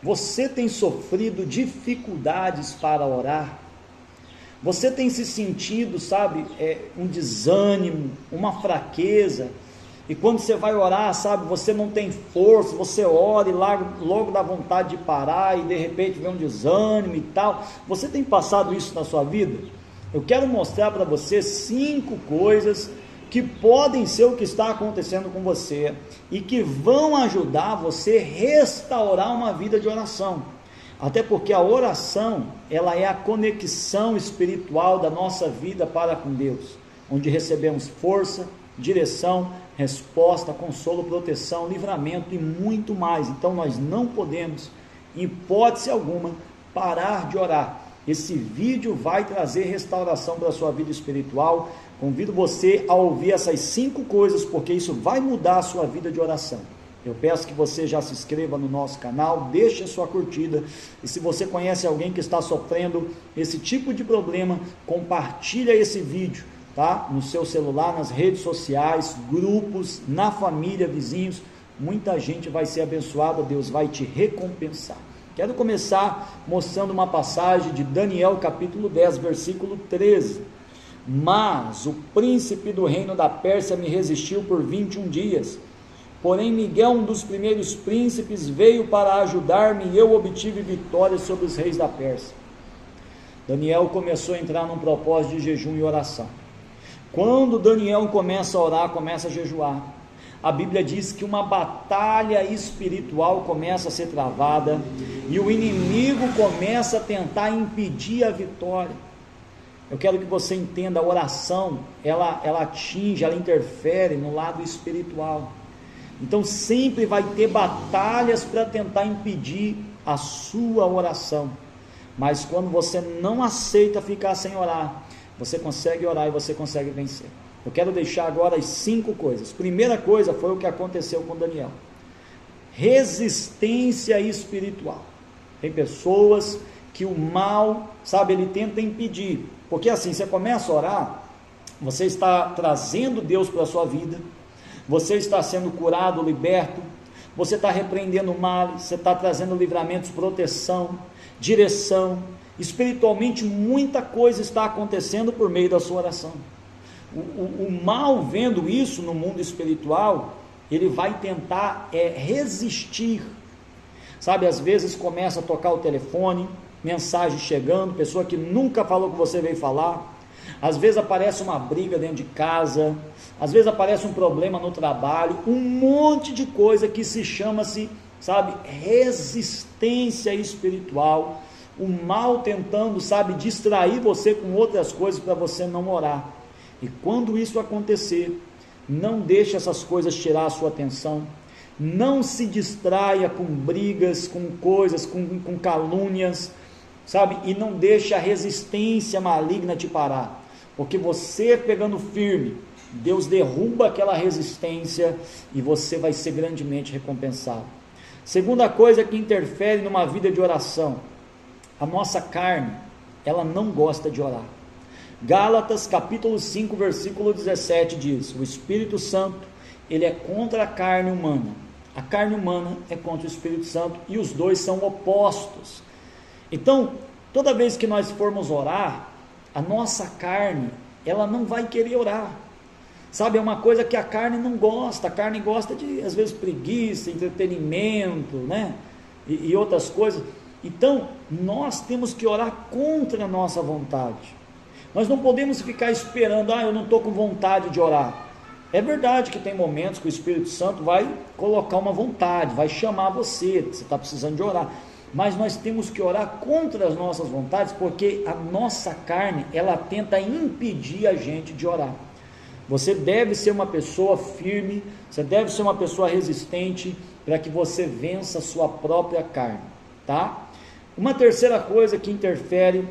Você tem sofrido dificuldades para orar? Você tem se sentido, sabe, um desânimo, uma fraqueza, e quando você vai orar, sabe, você não tem força, você ora e logo dá vontade de parar, e de repente vem um desânimo e tal. Você tem passado isso na sua vida? Eu quero mostrar para você 5 coisas que podem ser o que está acontecendo com você, e que vão ajudar você a restaurar uma vida de oração. Até porque a oração, ela é a conexão espiritual da nossa vida para com Deus, onde recebemos força, direção, resposta, consolo, proteção, livramento e muito mais. Então nós não podemos, em hipótese alguma, parar de orar. Esse vídeo vai trazer restauração para a sua vida espiritual. Convido você a ouvir essas 5 coisas, porque isso vai mudar a sua vida de oração. Eu peço que você já se inscreva no nosso canal, deixe a sua curtida, e se você conhece alguém que está sofrendo esse tipo de problema, compartilha esse vídeo, tá? No seu celular, nas redes sociais, grupos, na família, vizinhos. Muita gente vai ser abençoada, Deus vai te recompensar. Quero começar mostrando uma passagem de Daniel capítulo 10, versículo 13. Mas o príncipe do reino da Pérsia me resistiu por 21 dias. Porém Miguel, um dos primeiros príncipes, veio para ajudar-me, e eu obtive vitória sobre os reis da Pérsia. Daniel começou a entrar num propósito de jejum e oração. Quando Daniel começa a orar, começa a jejuar, a Bíblia diz que uma batalha espiritual começa a ser travada, e o inimigo começa a tentar impedir a vitória. Eu quero que você entenda, a oração, ela atinge, ela interfere no lado espiritual. Então sempre vai ter batalhas para tentar impedir a sua oração, mas quando você não aceita ficar sem orar, você consegue orar e você consegue vencer. Eu quero deixar agora as 5 coisas. Primeira coisa foi o que aconteceu com Daniel: resistência espiritual. Tem pessoas que o mal, sabe, ele tenta impedir, porque assim, você começa a orar, você está trazendo Deus para a sua vida, você está sendo curado, liberto, você está repreendendo o mal, você está trazendo livramentos, proteção, direção. Espiritualmente muita coisa está acontecendo por meio da sua oração. O mal, vendo isso no mundo espiritual, ele vai tentar resistir, sabe, às vezes começa a tocar o telefone, mensagem chegando, pessoa que nunca falou que você veio falar, às vezes aparece uma briga dentro de casa, às vezes aparece um problema no trabalho, um monte de coisa que se chama-se, sabe, resistência espiritual, o mal tentando, sabe, distrair você com outras coisas para você não orar. E quando isso acontecer, não deixe essas coisas tirar a sua atenção, não se distraia com brigas, com coisas, com calúnias, sabe, e não deixe a resistência maligna te parar, porque você pegando firme, Deus derruba aquela resistência e você vai ser grandemente recompensado. Segunda coisa que interfere numa vida de oração: a nossa carne, ela não gosta de orar. Gálatas capítulo 5, versículo 17 diz: o Espírito Santo, ele é contra a carne humana, a carne humana é contra o Espírito Santo, e os dois são opostos. Então, toda vez que nós formos orar, a nossa carne, ela não vai querer orar, sabe, é uma coisa que a carne não gosta. A carne gosta de, às vezes, preguiça, entretenimento, né, e outras coisas. Então, nós temos que orar contra a nossa vontade. Nós não podemos ficar esperando, eu não estou com vontade de orar. É verdade que tem momentos que o Espírito Santo vai colocar uma vontade, vai chamar você está precisando de orar, mas nós temos que orar contra as nossas vontades, porque a nossa carne, ela tenta impedir a gente de orar. Você deve ser uma pessoa firme, você deve ser uma pessoa resistente, para que você vença a sua própria carne, tá? Uma terceira coisa que interfere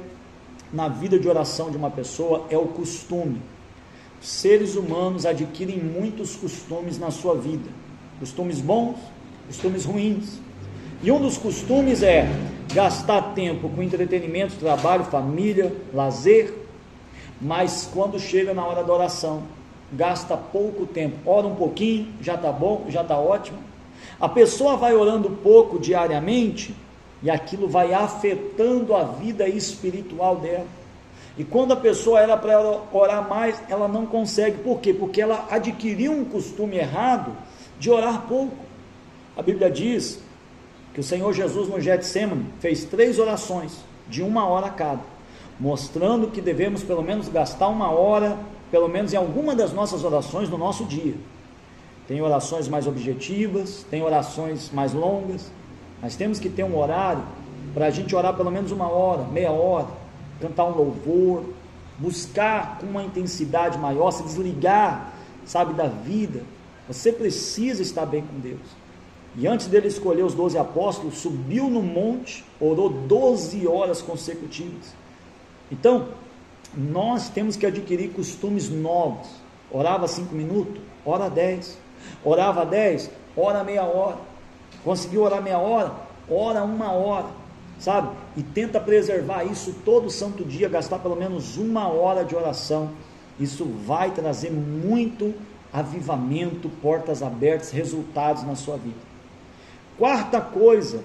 na vida de oração de uma pessoa é o costume. Os seres humanos adquirem muitos costumes na sua vida, costumes bons, costumes ruins, e um dos costumes é gastar tempo com entretenimento, trabalho, família, lazer, mas quando chega na hora da oração, gasta pouco tempo, ora um pouquinho, já está bom, já está ótimo. A pessoa vai orando pouco diariamente, e aquilo vai afetando a vida espiritual dela. E quando a pessoa era para orar mais, ela não consegue. Por quê? Porque ela adquiriu um costume errado de orar pouco. A Bíblia diz que o Senhor Jesus no Getsêmani fez 3 orações de 1 hora cada, mostrando que devemos pelo menos gastar 1 hora, pelo menos em alguma das nossas orações no nosso dia. Tem orações mais objetivas, tem orações mais longas, mas temos que ter um horário para a gente orar pelo menos 1 hora, meia hora, cantar um louvor, buscar com uma intensidade maior, se desligar, sabe, da vida. Você precisa estar bem com Deus. E antes dele escolher os 12 apóstolos, subiu no monte, orou 12 horas consecutivas. Então, nós temos que adquirir costumes novos. Orava 5 minutos, ora 10. Orava 10, ora meia hora. Conseguiu orar meia hora, ora 1 hora, sabe? E tenta preservar isso todo santo dia, gastar pelo menos 1 hora de oração. Isso vai trazer muito avivamento, portas abertas, resultados na sua vida. Quarta coisa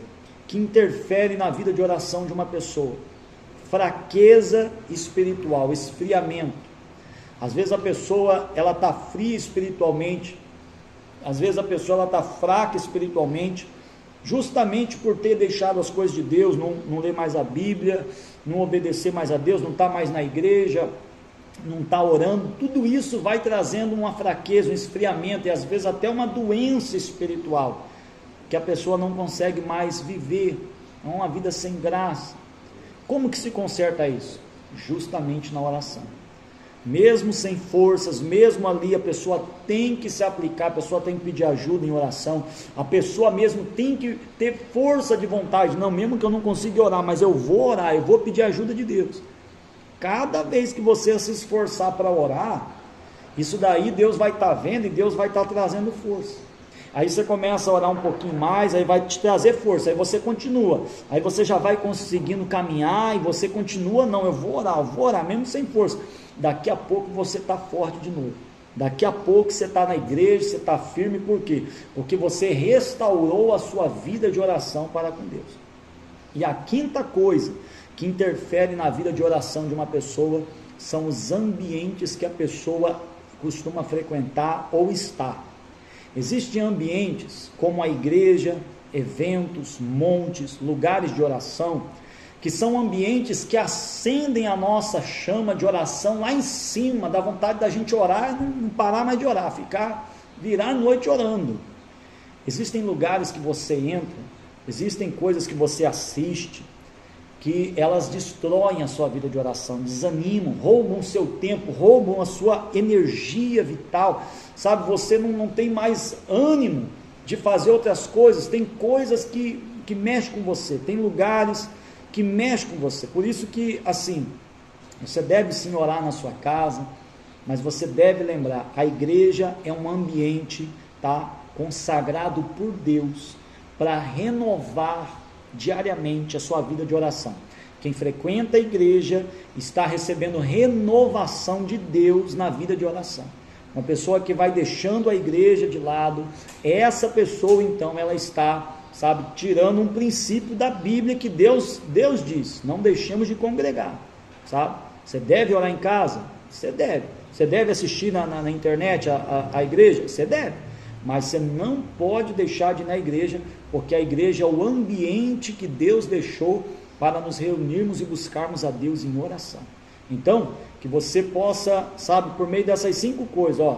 que interfere na vida de oração de uma pessoa: fraqueza espiritual, esfriamento. Às vezes a pessoa ela está fria espiritualmente, às vezes a pessoa ela está fraca espiritualmente, justamente por ter deixado as coisas de Deus, não ler mais a Bíblia, não obedecer mais a Deus, não está mais na igreja, não está orando. Tudo isso vai trazendo uma fraqueza, um esfriamento e às vezes até uma doença espiritual, que a pessoa não consegue mais viver, é uma vida sem graça. Como que se conserta isso? Justamente na oração. Mesmo sem forças, mesmo ali, a pessoa tem que se aplicar, a pessoa tem que pedir ajuda em oração, a pessoa mesmo tem que ter força de vontade. Não, mesmo que eu não consiga orar, mas eu vou orar, eu vou pedir ajuda de Deus. Cada vez que você se esforçar para orar, isso daí Deus vai estar vendo e Deus vai estar trazendo força. Aí você começa a orar um pouquinho mais, aí vai te trazer força, aí você continua, aí você já vai conseguindo caminhar, e você continua, não, eu vou orar, mesmo sem força. Daqui a pouco você está forte de novo, daqui a pouco você está na igreja, você está firme. Por quê? Porque você restaurou a sua vida de oração para com Deus. E a quinta coisa que interfere na vida de oração de uma pessoa são os ambientes que a pessoa costuma frequentar ou estar. Existem ambientes como a igreja, eventos, montes, lugares de oração, que são ambientes que acendem a nossa chama de oração lá em cima, dá vontade da gente orar e não parar mais de orar, virar a noite orando. Existem lugares que você entra, existem coisas que você assiste, que elas destroem a sua vida de oração, desanimam, roubam o seu tempo, roubam a sua energia vital, sabe? Você não tem mais ânimo de fazer outras coisas, tem coisas que mexem com você, tem lugares que mexem com você. Por isso que, assim, você deve sim orar na sua casa, mas você deve lembrar, a igreja é um ambiente, tá, consagrado por Deus, para renovar diariamente a sua vida de oração. Quem frequenta a igreja está recebendo renovação de Deus na vida de oração. Uma pessoa que vai deixando a igreja de lado, essa pessoa então ela está, sabe, tirando um princípio da Bíblia que Deus diz, não deixemos de congregar, sabe? Você deve orar em casa? Você deve. Você deve assistir na internet a igreja? Você deve. Mas você não pode deixar de ir na igreja, porque a igreja é o ambiente que Deus deixou para nos reunirmos e buscarmos a Deus em oração. Então, que você possa, sabe, por meio dessas 5 coisas,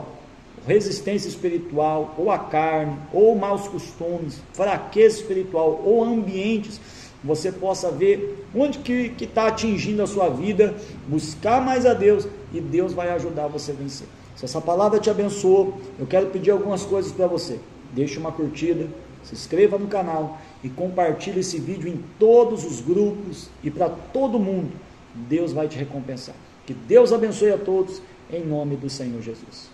resistência espiritual, ou a carne, ou maus costumes, fraqueza espiritual, ou ambientes, você possa ver onde que está atingindo a sua vida, buscar mais a Deus, e Deus vai ajudar você a vencer. Se essa palavra te abençoou, eu quero pedir algumas coisas para você. Deixe uma curtida, se inscreva no canal e compartilhe esse vídeo em todos os grupos e para todo mundo. Deus vai te recompensar. Que Deus abençoe a todos, em nome do Senhor Jesus.